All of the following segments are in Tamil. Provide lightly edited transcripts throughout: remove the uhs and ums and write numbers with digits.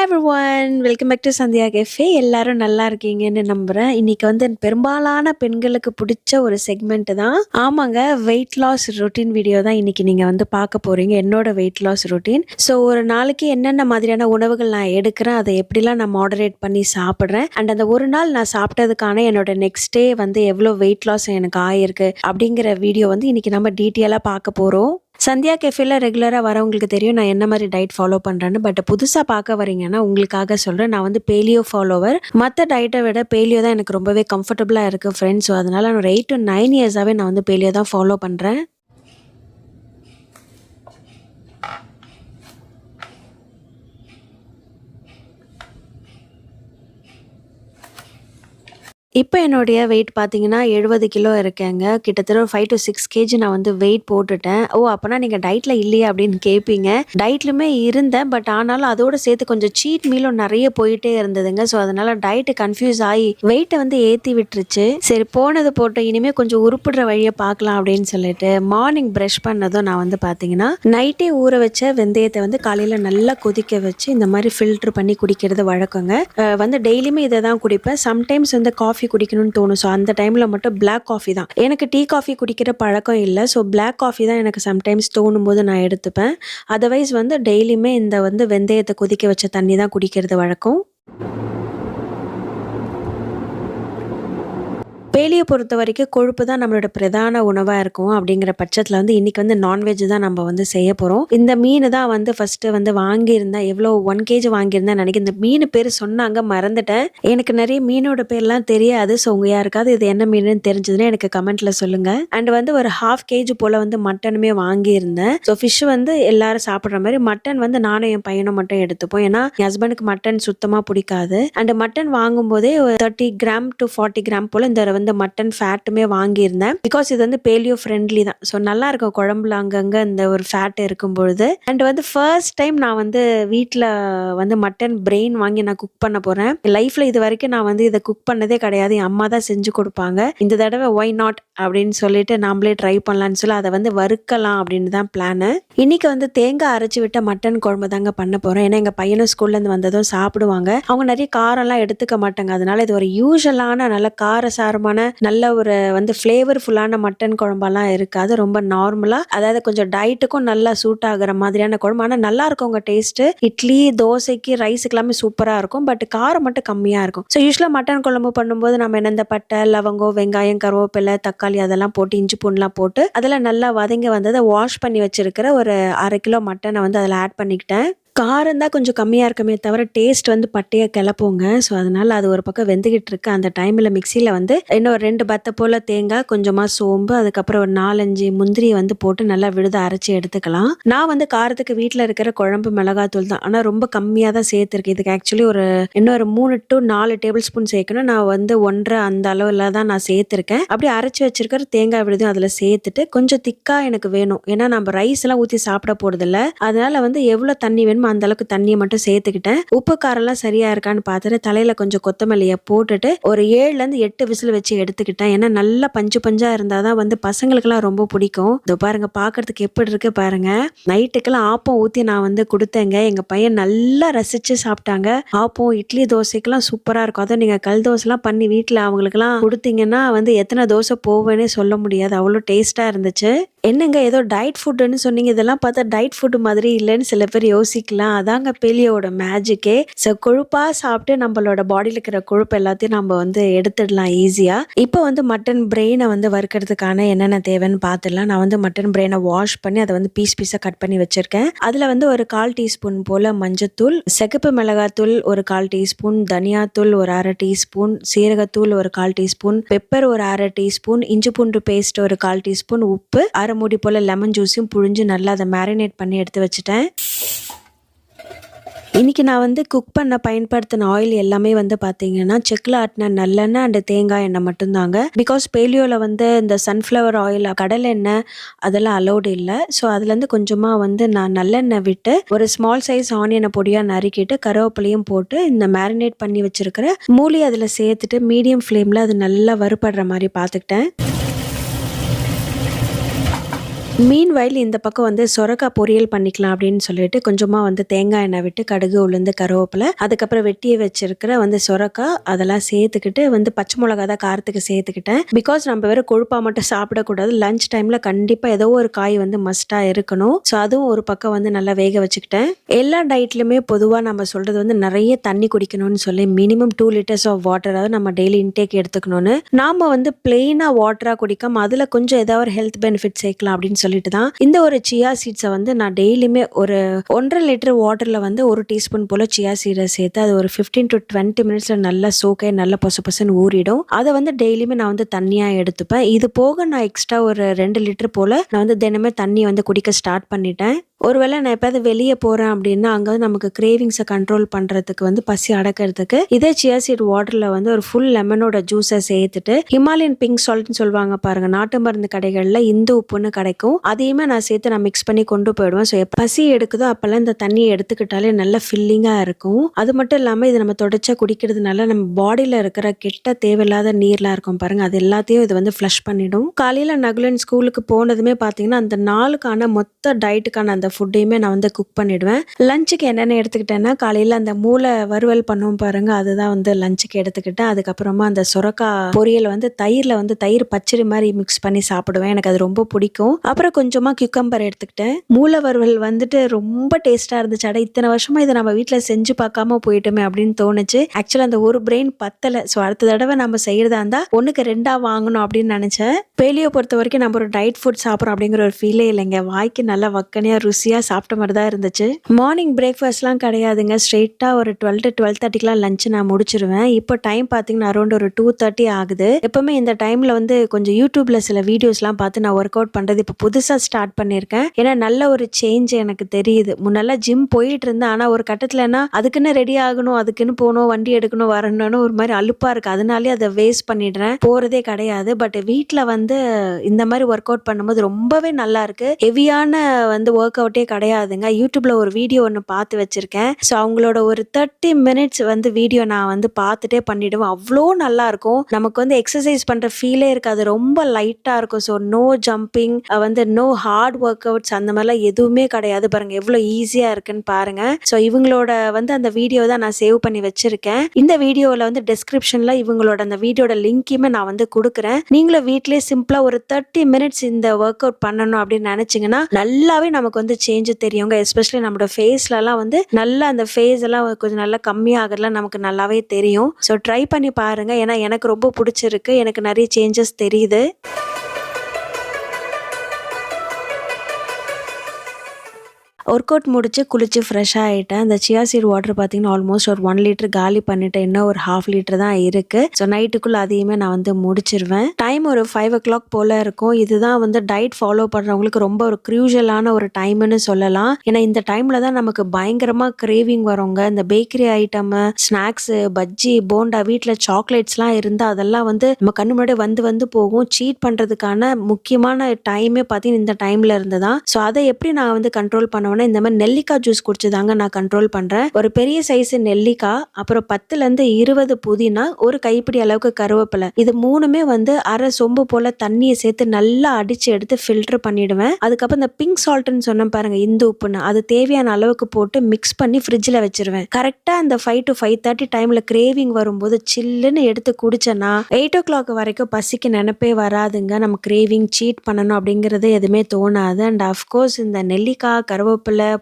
Hi everyone, welcome back to Sandhya cafe. எல்லாரும் நல்லா இருக்கீங்கன்னு நம்புகிறேன். இன்றைக்கி வந்து பெரும்பாலான பெண்களுக்கு பிடிச்ச ஒரு செக்மெண்ட் தான். ஆமாங்க, வெயிட் லாஸ் ரொட்டீன் வீடியோ தான் இன்றைக்கி நீங்கள் வந்து பார்க்க போகிறீங்க. என்னோட வெயிட் லாஸ் ரொட்டீன். ஸோ ஒரு நாளைக்கு என்னென்ன மாதிரியான உணவுகள் நான் எடுக்கிறேன், அதை எப்படிலாம் நான் மாடரேட் பண்ணி சாப்பிட்றேன், அண்ட் அந்த ஒரு நாள் நான் சாப்பிட்டதுக்கான என்னோட நெக்ஸ்ட் டே வந்து எவ்வளோ வெயிட் லாஸ் எனக்கு ஆகிருக்கு அப்படிங்கிற வீடியோ வந்து இன்றைக்கி நம்ம டீட்டெயிலாக பார்க்க போகிறோம். சந்தியா கேஃபேல ரெகுலராக வரவங்களுக்கு தெரியும் நான் என்ன மாதிரி டயட் ஃபாலோ பண்ணுறேன்னு. பட் புதுசாக பார்க்க வரீங்கன்னா உங்களுக்காக சொல்கிறேன். நான் வந்து பேலியோ ஃபாலோவர். மற்ற டயட்டை விட பேலியோ தான் எனக்கு ரொம்பவே கம்ஃபர்டபுளாக இருக்குது ஃப்ரெண்ட்ஸ். ஸோ அதனால் நான் ஒரு 8 to 9 இயர்ஸாகவே நான் வந்து பேலியோ தான் ஃபாலோ பண்ணுறேன். இப்போ என்னுடைய வெயிட் பார்த்தீங்கன்னா 70 கிலோ இருக்கேங்க. கிட்டத்தட்ட ஒரு 5 to 6 கேஜி நான் வந்து வெயிட் போட்டுட்டேன். அப்போனா நீங்கள் டயட்டில் இல்லையா அப்படின்னு கேட்பீங்க. டயட்லுமே இருந்தேன், பட் ஆனாலும் அதோடு சேர்த்து கொஞ்சம் சீட் மீலும் நிறைய போயிட்டே இருந்ததுங்க. ஸோ அதனால் டயட்டு கன்ஃபியூஸ் ஆகி வெயிட்டை வந்து ஏற்றி விட்டுருச்சு. சரி போனது போட்டு இனிமேல் கொஞ்சம் உருப்பிடுற வழியை பார்க்கலாம் அப்படின்னு சொல்லிட்டு மார்னிங் ப்ரஷ் பண்ணதும் நான் வந்து பார்த்தீங்கன்னா நைட்டே ஊற வச்ச வெந்தயத்தை வந்து காலையில் நல்லா கொதிக்க வச்சு இந்த மாதிரி ஃபில்ட்ரு பண்ணி குடிக்கிறது வழக்கங்க. வந்து டெய்லியுமே இதை தான் குடிப்பேன். சம்டைம்ஸ் வந்து காஃபி குடிக்கணும்னு தோணும். ஸோ அந்த டைமில் மட்டும் பிளாக் காஃபி தான். எனக்கு டீ காஃபி குடிக்கிற பழக்கம் இல்லை. ஸோ பிளாக் காஃபி தான் எனக்கு சம்டைம்ஸ் தோணும் போது நான் எடுத்துப்பேன். அதர்வைஸ் வந்து டெய்லியுமே இந்த வந்து வெந்தயத்தை கொதிக்க வச்ச தண்ணி தான் குடிக்கிறது வழக்கம். பேலியை பொறுத்த வரைக்கும் கொழுப்பு தான் நம்மளோட பிரதான உணவாக இருக்கும். அப்படிங்கிற பட்சத்தில் வந்து இன்றைக்கி வந்து நான்வெஜ் தான் நம்ம வந்து செய்ய போகிறோம். இந்த மீன் தான் வந்து ஃபஸ்ட்டு வந்து வாங்கியிருந்தேன். எவ்வளோ 1 kg வாங்கியிருந்தேன் நினைக்கிறேன். இந்த மீன் பேர் சொன்னாங்க, மறந்துட்டேன். எனக்கு நிறைய மீனோட பேர்லாம் தெரியாது. ஸோ உங்கள் யாருக்காவது இது என்ன மீனுன்னு தெரிஞ்சதுன்னா எனக்கு கமெண்ட்டில் சொல்லுங்கள். அண்ட் வந்து ஒரு 1/2 kg போல் வந்து மட்டனுமே வாங்கியிருந்தேன். ஸோ ஃபிஷ் வந்து எல்லாரும் சாப்பிட்ற மாதிரி மட்டன் வந்து நானும் என் பையனும் மட்டும் எடுத்துப்போம். ஏன்னா என் ஹஸ்பண்டுக்கு மட்டன் சுத்தமாக பிடிக்காது. அண்ட் மட்டன் வாங்கும்போதே 30 கிராம் to 40 கிராம் போல் இந்த மட்டன் ஃபேட்டுமே வாங்கியிருந்தேன். பிகாஸ் இது வந்து பேலியோ ஃப்ரெண்ட்லி தான். ஸோ நல்லா இருக்கும் குழம்புல அங்கங்கே இந்த ஒரு ஃபேட் இருக்கும் பொழுது. அண்ட் வந்து ஃபர்ஸ்ட் டைம் நான் வந்து வீட்டில் வந்து மட்டன் பிரெயின் வாங்கி நான் குக் பண்ண போகிறேன். லைஃப்பில் இது வரைக்கும் நான் வந்து இதை குக் பண்ணதே கிடையாது. என் அம்மா தான் செஞ்சு கொடுப்பாங்க. இந்த தடவை ஒய் நாட் அப்படின்னு சொல்லிட்டு நாமளே ட்ரை பண்ணலான்னு சொல்லி அதை வந்து வறுக்கலாம் அப்படின்னு தான் பிளானு. இன்னைக்கு வந்து தேங்காய் அரைச்சி விட்ட மட்டன் குழம்பு தாங்க பண்ண போகிறேன். ஏன்னா எங்கள் பையனும் ஸ்கூல்லேருந்து வந்ததும் சாப்பிடுவாங்க. அவங்க நிறைய காரம்லாம் எடுத்துக்க மாட்டாங்க. அதனால இது ஒரு யூஸ்வலான நல்ல காரசாரமான நல்ல ஒரு வந்து ஃப்ளேவர்ஃபுல்லான மட்டன் குழம்பெல்லாம் இருக்காது. ரொம்ப நார்மலாக, அதாவது கொஞ்சம் டயட்டுக்கும் நல்லா சூட் ஆகிற மாதிரியான குழம்பு. ஆனால் நல்லா இருக்கும் உங்கள் டேஸ்ட்டு. இட்லி, தோசைக்கு, ரைஸுக்கு எல்லாமே சூப்பராக இருக்கும். பட் காரம் மட்டும் கம்மியாக இருக்கும். ஸோ யூஸ்வலாக மட்டன் குழம்பு பண்ணும்போது நம்ம என்ன இந்த பட்டை, லவங்கம், வெங்காயம், கருவேப்பிலை, தக்காளி அதெல்லாம் போட்டு இஞ்சி பூண்டுலாம் போட்டு அதில் நல்லா வதங்கி வந்ததை வாஷ் பண்ணி வச்சிருக்கிற ஒரு 1/2 கிலோ மட்டனை வந்து அதில் ஆட் பண்ணிக்கிட்டேன். காரம் தான் கொஞ்சம் கம்மியாக இருக்கமே தவிர டேஸ்ட் வந்து பட்டையாக கிளப்போங்க. ஸோ அதனால் அது ஒரு பக்கம் வெந்துக்கிட்டு இருக்கு. அந்த டைமில் மிக்சியில் வந்து இன்னும் 2 பத்தை போல் தேங்காய், கொஞ்சமாக சோம்பு, அதுக்கப்புறம் ஒரு 4-5 முந்திரியை வந்து போட்டு நல்லா விழுத அரைச்சி எடுத்துக்கலாம். நான் வந்து காரத்துக்கு வீட்டில் இருக்கிற குழம்பு மிளகாத்தூள் தான், ஆனால் ரொம்ப கம்மியாக தான் சேர்த்துருக்கேன். இதுக்கு ஆக்சுவலி இன்னொரு 3 to 4 டேபிள் ஸ்பூன் சேர்க்கணும். நான் வந்து 1.5 அந்த அளவில் தான் நான் சேர்த்துருக்கேன். அப்படியே அரைச்சி வச்சிருக்கிற தேங்காய் விழுதையும் அதில் சேர்த்துட்டு கொஞ்சம் திக்காக எனக்கு வேணும். ஏன்னா நம்ம ரைஸ் எல்லாம் ஊற்றி சாப்பிட போகிறதில்ல. அதனால வந்து எவ்வளோ தண்ணி வேணும் அந்த அளவுக்கு தண்ணியை மட்டும் சேர்த்துக்கிட்டேன். உப்பு காரெல்லாம் சரியா இருக்கான்னு பார்த்துட்டு தலையில கொஞ்சம் கொத்தமல்லியை போட்டுட்டு ஒரு 7 to 8 விசில் வச்சு எடுத்துக்கிட்டேன். ஏன்னா நல்லா பஞ்சு பஞ்சா இருந்தாதான் வந்து பசங்களுக்கெல்லாம் ரொம்ப பிடிக்கும். இதோ பாருங்க, பார்க்கறதுக்கு எப்படி இருக்கு பாருங்க. நைட்டுக்கெல்லாம் ஆப்பம் ஊற்றி நான் வந்து கொடுத்தேங்க. எங்க பையன் நல்லா ரசிச்சு சாப்பிட்டாங்க. ஆப்பம், இட்லி, தோசைக்கெல்லாம் சூப்பரா இருக்கும். அதுவும் நீங்க கல் தோசைலாம் பண்ணி வீட்டில் அவங்களுக்குலாம் கொடுத்தீங்கன்னா வந்து எத்தனை தோசை போவேன்னே சொல்ல முடியாது. அவ்வளோ டேஸ்டா இருந்துச்சு. என்னங்க ஏதோ டயட் ஃபுட்டுன்னு சொன்னீங்க, இதெல்லாம் பார்த்தா டயட் ஃபுட்டு மாதிரி இல்லைன்னு சில பேர் யோசிக்கலாம். அதாங்க பேலியோட மேஜிக்கே. ஸோ கொழுப்பாக சாப்பிட்டு நம்மளோட பாடியில் இருக்கிற கொழுப்பு எல்லாத்தையும் நம்ம வந்து எடுத்துடலாம் ஈஸியாக. இப்போ வந்து மட்டன் பிரெயினை வந்து வறுக்கிறதுக்கான என்னென்ன தேவைன்னு பார்த்துடலாம். நான் வந்து மட்டன் பிரெயினை வாஷ் பண்ணி அதை வந்து பீஸாக கட் பண்ணி வச்சுருக்கேன். அதில் வந்து ஒரு 1/4 டீஸ்பூன் போல் மஞ்சத்தூள், சிகப்பு மிளகாத்தூள் ஒரு 1/4 டீஸ்பூன், தனியாத்தூள் ஒரு 1/2 டீஸ்பூன், சீரகத்தூள் ஒரு 1/4 டீஸ்பூன், பெப்பர் ஒரு 1/2 டீஸ்பூன், இஞ்சி பூண்டு பேஸ்ட் ஒரு 1/4 டீஸ்பூன், உப்பு, 1/2 மூடி போல் லெமன் ஜூஸையும் புழிஞ்சு நல்லா அதை மேரினேட் பண்ணி எடுத்து வச்சுட்டேன். இன்றைக்கி நான் வந்து குக் பண்ண பயன்படுத்தின ஆயில் எல்லாமே வந்து பார்த்தீங்கன்னா செக்கில் ஆட்டின நல்லெண்ணெய் அண்ட் தேங்காய் எண்ணெய் மட்டும்தாங்க. பிகாஸ் பேலியோவில் வந்து இந்த சன்ஃப்ளவர் ஆயில், கடலை எண்ணெய் அதெல்லாம் அலௌடு இல்லை. ஸோ அதுலேருந்து கொஞ்சமாக வந்து நான் நல்லெண்ணெய் விட்டு ஒரு ஸ்மால் சைஸ் ஆனியனை பொடியாக நறுக்கிட்டு கருவேப்பிலையும் போட்டு இந்த மேரினேட் பண்ணி வச்சுருக்கிற மூலி அதில் சேர்த்துட்டு மீடியம் ஃப்ளேமில் அது நல்லா வறுபடுற மாதிரி பார்த்துக்கிட்டேன். மீன்வைல் இந்த பக்கம் வந்து சொரக்காய் பொரியல் பண்ணிக்கலாம் அப்படின்னு சொல்லிட்டு கொஞ்சமாக வந்து தேங்காய் எண்ணெய் விட்டு கடுகு உளுந்து கருவேப்பிலை அதுக்கப்புறம் வெட்டியே வச்சிருக்கிற வந்து சொரக்காய் அதெல்லாம் சேர்த்துக்கிட்டு வந்து பச்சை மிளகா தான் காரத்துக்கு சேர்த்துக்கிட்டேன். பிகாஸ் நம்ம வேறு கொழுப்பாக மட்டும் சாப்பிடக்கூடாது. லஞ்ச் டைமில் கண்டிப்பாக ஏதோ ஒரு காய் வந்து மஸ்ட்டாக இருக்கணும். ஸோ அதுவும் ஒரு பக்கம் வந்து நல்லா வேக வச்சுக்கிட்டேன். எல்லா டயட்லையுமே பொதுவாக நம்ம சொல்கிறது வந்து நிறைய தண்ணி குடிக்கணும்னு சொல்லி மினிமம் 2 liters ஆஃப் வாட்டர் அதாவது நம்ம டெய்லி இன்டேக் எடுத்துக்கணும்னு. நாம் வந்து பிளெயினாக வாட்டராக குடிக்காம அதில் கொஞ்சம் ஏதாவது ஒரு ஹெல்த் பெனிஃபிட் சேர்க்கலாம் அப்படின்னு சொல்லிட்டு தான் இந்த ஒரு சியா சீட்ஸை வந்து நான் டெய்லியுமே ஒரு 1.5 லிட்டர் வாட்டரில் வந்து 1 டீஸ்பூன் போல் சியா சீடை சேர்த்து அது ஒரு 15 to 20 மினிட்ஸில் நல்லா சோக்காய் நல்லா பொசன்னு ஊறிடும். அதை வந்து டெய்லியுமே நான் வந்து தண்ணியாக எடுத்துப்பேன். இது போக நான் எக்ஸ்ட்ரா ஒரு 2 லிட்டர் போல் நான் வந்து தினமே தண்ணி வந்து குடிக்க ஸ்டார்ட் பண்ணிட்டேன். ஒருவேளை நான் எப்போயாவது வெளியே போகிறேன் அப்படின்னா அங்கே வந்து நமக்கு கிரேவிங்ஸை கண்ட்ரோல் பண்ணுறதுக்கு வந்து பசி அடக்கிறதுக்கு இதே சியா சீட் வாட்டரில் வந்து ஒரு ஃபுல் லெமனோட ஜூஸை சேர்த்துட்டு ஹிமாலயன் பிங்க் சால்ட்னு சொல்லுவாங்க பாருங்க, நாட்டு மருந்து கடைகளில் இந்து உப்புன்னு கிடைக்கும், அதையுமே நான் சேர்த்து நான் மிக்ஸ் பண்ணி கொண்டு போயிடுவேன். ஸோ பசி எடுக்குதோ அப்போல்லாம் இந்த தண்ணியை எடுத்துக்கிட்டாலே நல்லா ஃபில்லிங்காக இருக்கும். அது மட்டும் இல்லாமல் இது நம்ம தொடச்சா குடிக்கிறதுனால நம்ம பாடியில் இருக்கிற கெட்ட தேவையில்லாத நீர்லாம் இருக்கும் பாருங்க, அது எல்லாத்தையும் இது வந்து ஃப்ளஷ் பண்ணிடும். காலையில் நகுலன் ஸ்கூலுக்கு போனதுமே பார்த்தீங்கன்னா அந்த நாளுக்கான மொத்த டயட்டுக்கான அந்த ஃபுட்டையுமே நான் வந்து குக் பண்ணிடுவேன். லஞ்சுக்கு என்னென்ன எடுத்துக்கிட்டேன்னா காலையில் அந்த மூளை வறுவல் பண்ணுவோம் பாருங்க, அதுதான் வந்து லஞ்சுக்கு எடுத்துக்கிட்டேன். அதுக்கப்புறமா அந்த சுரக்காய் பொரியல் வந்து தயிரில் வந்து தயிர் பச்சடி மாதிரி மிக்ஸ் பண்ணி சாப்பிடுவேன், எனக்கு அது ரொம்ப பிடிக்கும். அப்புறம் கொஞ்சமாக கியூக்கம்பர் எடுத்துக்கிட்டேன். மூளை வறுவல் வந்துட்டு ரொம்ப டேஸ்ட்டாக இருந்துச்சு. அட இத்தனை வருஷமா இதை நம்ம வீட்டில் செஞ்சு பார்க்காம போயிட்டோமே அப்படின்னு தோணுச்சு. ஆக்சுவலாக அந்த ஒரு பிரெயின் பத்தலை. ஸோ அடுத்த தடவை நம்ம செய்யறதா இருந்தால் 1க்கு 2 வாங்கணும் அப்படின்னு நினச்சேன். பேலியோ பொறுத்த வரைக்கும் நம்ம ஒரு டயட் ஃபுட் சாப்பிட்றோம் அப்படிங்கிற ஒரு ஃபீலே இல்லைங்க. வாய்க்கு நல்லா வக்கனையாக ருசியாக சாப்பிட்ட மாதிரி தான் இருந்துச்சு. மார்னிங் பிரேக்ஃபாஸ்ட்லாம் கிடையாதுங்க, ஸ்ட்ரெயிட்டாக ஒரு 12 to 12:30க்குலாம் லஞ்ச் நான் முடிச்சிருவேன். இப்போ டைம் பார்த்தீங்கன்னா அரௌண்ட் ஒரு 2:30 ஆகுது. எப்பவுமே இந்த டைமில் வந்து கொஞ்சம் யூடியூப்ல சில வீடியோஸ்லாம் பார்த்து நான் ஒர்க் அவுட் பண்ணுறது இப்போ புதுசாக ஸ்டார்ட் பண்ணியிருக்கேன். ஏன்னா நல்ல ஒரு சேஞ்ச் எனக்கு தெரியுது. முன்னெல்லாம் ஜிம் போயிட்டு இருந்தேன், ஆனால் ஒரு கட்டத்தில்னா அதுக்குன்னு ரெடி ஆகணும், அதுக்குன்னு போகணும், வண்டி எடுக்கணும், வரணும்னு ஒரு மாதிரி அலுப்பாக இருக்குது. அதனாலே அதை வேஸ்ட் பண்ணிடுறேன், போகிறதே கிடையாது. பட் வீட்டில் வந்து இந்த மாதிரி ஒர்க் அவுட் பண்ணும்போது ரொம்பவே நல்லா இருக்கு. ஹெவியான வந்து ஒர்க் அவுட்டே கிடையாதுங்க. யூடியூப்ல ஒரு வீடியோ ஒன்று பார்த்து வச்சிருக்கேன். ஸோ அவங்களோட ஒரு 30 மினிட்ஸ் வந்து வீடியோ நான் வந்து பார்த்துட்டே பண்ணிடுவேன். அவ்வளோ நல்லா இருக்கும். நமக்கு வந்து எக்ஸசைஸ் பண்ற ஃபீலே இருக்காது, ரொம்ப லைட்டா இருக்கும். ஸோ நோ ஜம்பிங் வந்து நோ ஹார்ட் ஒர்க் அவுட்ஸ் அந்த மாதிரிலாம் எதுவுமே கிடையாது. பாருங்க எவ்வளோ ஈஸியா இருக்குன்னு பாருங்க. ஸோ இவங்களோட வந்து அந்த வீடியோ தான் நான் சேவ் பண்ணி வச்சிருக்கேன். இந்த வீடியோவில் வந்து டிஸ்கிரிப்ஷன்ல இவங்களோட அந்த வீடியோட லிங்கையுமே நான் வந்து கொடுக்குறேன். நீங்களும் வீட்லேயே சிம்பிளா ஒரு 30 மினிட்ஸ் இந்த ஒர்க் அவுட் பண்ணணும் அப்படின்னு நினைச்சீங்கன்னா நல்லாவே நமக்கு வந்து சேஞ்ச் தெரியுங்க. எஸ்பெஷலி நம்மளோட ஃபேஸ்லலாம் வந்து நல்லா அந்த ஃபேஸ் எல்லாம் கொஞ்சம் நல்லா கம்மியாகிறதுலாம் நமக்கு நல்லாவே தெரியும். ஸோ ட்ரை பண்ணி பாருங்க. ஏன்னா எனக்கு ரொம்ப பிடிச்சிருக்கு, எனக்கு நிறைய சேஞ்சஸ் தெரியுது. ஒர்க் அவுட் முடிச்சு குளிச்சு ஃப்ரெஷ்ஷாக ஆகிட்டேன். அந்த சியா சீட் வாட்டர் பார்த்தீங்கன்னா ஆல்மோஸ்ட் ஒரு 1 லிட்டர் காலி பண்ணிட்டேன். இன்னும் ஒரு 1/2 லிட்டர் தான் இருக்குது. ஸோ நைட்டுக்குள்ளே அதையுமே நான் வந்து முடிச்சிருவேன். டைம் ஒரு 5 o'clock போல் இருக்கும். இதுதான் வந்து டயட் ஃபாலோ பண்ணுறவங்களுக்கு ரொம்ப ஒரு க்ரூஷியலான ஒரு டைம்னு சொல்லலாம். ஏன்னா இந்த டைமில் தான் நமக்கு பயங்கரமாக கிரேவிங் வருங்க. இந்த bakery item, snacks, bajji, bonda, வீட்டில் சாக்லேட்ஸ்லாம் இருந்தால் அதெல்லாம் வந்து நம்ம கண்ணு முன்னாடி வந்து போகும். சீட் பண்ணுறதுக்கான முக்கியமான டைமே பார்த்தீங்கன்னா இந்த டைமில் இருந்து தான். ஸோ அதை எப்படி நான் வந்து கண்ட்ரோல் பண்ணுவேன், இந்த மாதிரி நெல்லிக்காய் ஜூஸ் குடிச்சுதாங்க நான் கண்ட்ரோல் பண்றேன். ஒரு பெரிய சைஸ் நெல்லிக்காய், அப்புறம் 10ல இருந்து 20 புதினா, ஒரு கைப்பிடி அளவுக்கு கருவேப்பிலை, இது மூணுமே வந்து அரை சொம்பு போல தண்ணியை சேர்த்து நல்லா அடிச்சு எடுத்து ஃபில்டர் பண்ணிடுவேன். அதுக்கப்புறம் இந்த பிங்க் சால்ட்னு சொன்னேன் பாருங்க, இந்து உப்புன்னு, அது தேவையான அளவுக்கு போட்டு மிக்ஸ் பண்ணி ஃப்ரிட்ஜில் வச்சிருவேன். கரெக்டா அந்த 5 to 5:30 டைம்ல கிரேவிங் வரும்போது சில்லுன்னு எடுத்து குடிச்சேன்னா 8 o'clock வரைக்கும் பசிக்கு நினைப்பே வராதுங்க. நம்ம கிரேவிங் சீட் பண்ணணும் அப்படிங்கிறது எதுவுமே தோணாது. அண்ட் அஃப்கோர்ஸ் இந்த நெல்லிக்காய், கருவேப்பிலை,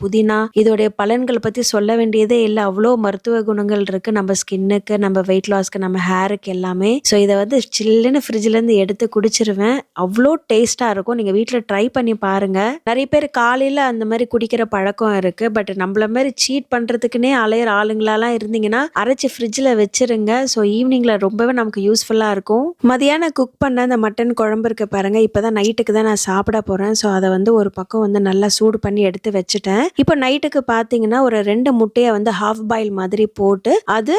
புதினா, இதோடைய பலன்கள் பத்தி சொல்ல வேண்டியதே இல்லை. அவ்வளோ மருத்துவ குணங்கள் இருக்கு நம்ம ஸ்கின்னுக்கு, நம்ம வெயிட் லாஸ்க்கு, நம்ம ஹேருக்கு எல்லாமே. ஸோ இதை வந்து சில்லுன்னு ஃப்ரிட்ஜ்ல இருந்து எடுத்து குடிச்சிருவேன். அவ்வளோ டேஸ்டா இருக்கும். நீங்க வீட்டில் ட்ரை பண்ணி பாருங்க. நிறைய பேர் காலையில அந்த மாதிரி குடிக்கிற பழக்கம் இருக்கு. பட் நம்மள மாதிரி சீட் பண்றதுக்குன்னே அலையிற ஆளுங்களாலாம் இருந்தீங்கன்னா அரைச்சி ஃப்ரிட்ஜில் வச்சிருங்க. ஸோ ஈவினிங்ல ரொம்பவே நமக்கு யூஸ்ஃபுல்லா இருக்கும். மதியானம் குக் பண்ண அந்த மட்டன் குழம்பு இருக்கு பாருங்க, இப்பதான் நைட்டுக்கு தான் நான் சாப்பிட போறேன். ஸோ அதை வந்து ஒரு பக்கம் வந்து நல்லா சூடு பண்ணி எடுத்து வச்சுட்டேன். இப்போ நைட்டுக்கு பார்த்தீங்கன்னா ஒரு 2 முட்டையை வந்து ஹாஃப் பாயில் மாதிரி போட்டு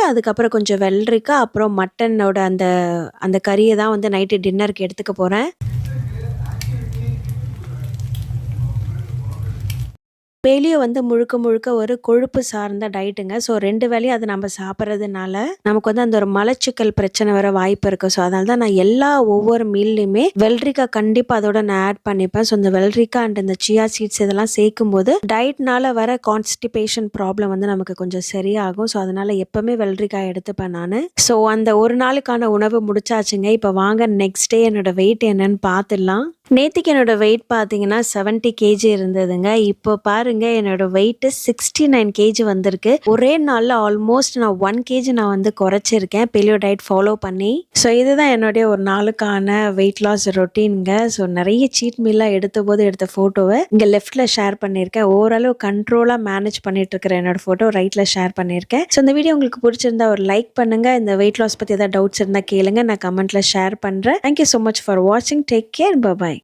அதுக்கப்புறம் கொஞ்சம் வெள்ளரிக்காய், அப்புறம் மட்டனோட அந்த அந்த கறியை தான் வந்து நைட்டு டின்னருக்கு எடுத்துக்க போறேன். பேலியோ வந்து முழுக்க முழுக்க ஒரு கொழுப்பு சார்ந்த டயட்டுங்க. ஸோ 2 வேளையும் அது நம்ம சாப்பிட்றதுனால நமக்கு வந்து அந்த ஒரு மலச்சிக்கல் பிரச்சனை வர வாய்ப்பு இருக்கு. ஸோ அதனால தான் நான் ஒவ்வொரு மீல்லையுமே வெள்ளரிக்காய் கண்டிப்பா அதோட நான் ஆட் பண்ணிப்பேன். ஸோ இந்த வெள்ளரிக்காய் அண்ட் இந்த சியா சீட்ஸ் இதெல்லாம் சேர்க்கும்போது டயட்னால வர கான்ஸ்டிபேஷன் ப்ராப்ளம் வந்து நமக்கு கொஞ்சம் சரியாகும். ஸோ அதனால எப்பவுமே வெள்ளரிக்காய் எடுத்துப்பேன் நானு. ஸோ அந்த ஒரு நாளுக்கான உணவு முடிச்சாச்சுங்க. இப்போ வாங்க நெக்ஸ்ட் டே என்னோட வெயிட் என்னன்னு பார்த்துடலாம். நேத்திக்கு என்னோட வெயிட் பார்த்தீங்கன்னா 70 கேஜி இருந்ததுங்க. இப்போ பாருங்க என்னோட வெயிட் 69 கேஜி வந்திருக்கு. ஒரே நாள்ல ஆல்மோஸ்ட் நான் 1 கேஜி நான் வந்து குறைச்சிருக்கேன் பெலியோ டயட் ஃபாலோ பண்ணி. ஸோ இதுதான் என்னுடைய ஒரு நாளுக்கான வெயிட் லாஸ் ரொட்டீனுங்க. ஸோ நிறைய சீட் மீல்லாம் எடுத்த ஃபோட்டோவை இங்கே லெஃப்ட்ல ஷேர் பண்ணியிருக்கேன். ஓரளவு கண்ட்ரோலாக மேனேஜ் பண்ணிட்டு இருக்கிற என்னோட ஃபோட்டோ ரைட்ல ஷேர் பண்ணியிருக்கேன். ஸோ இந்த வீடியோ உங்களுக்கு பிடிச்சிருந்தா ஒரு லைக் பண்ணுங்க. இந்த வெயிட் லாஸ் பற்றி ஏதாவது டவுட்ஸ் இருந்தால் கேளுங்க, நான் கமெண்ட்ல ஷேர் பண்ணுறேன். தேங்க்யூ ஸோ மச் ஃபார் வாட்சிங். Take care. பை.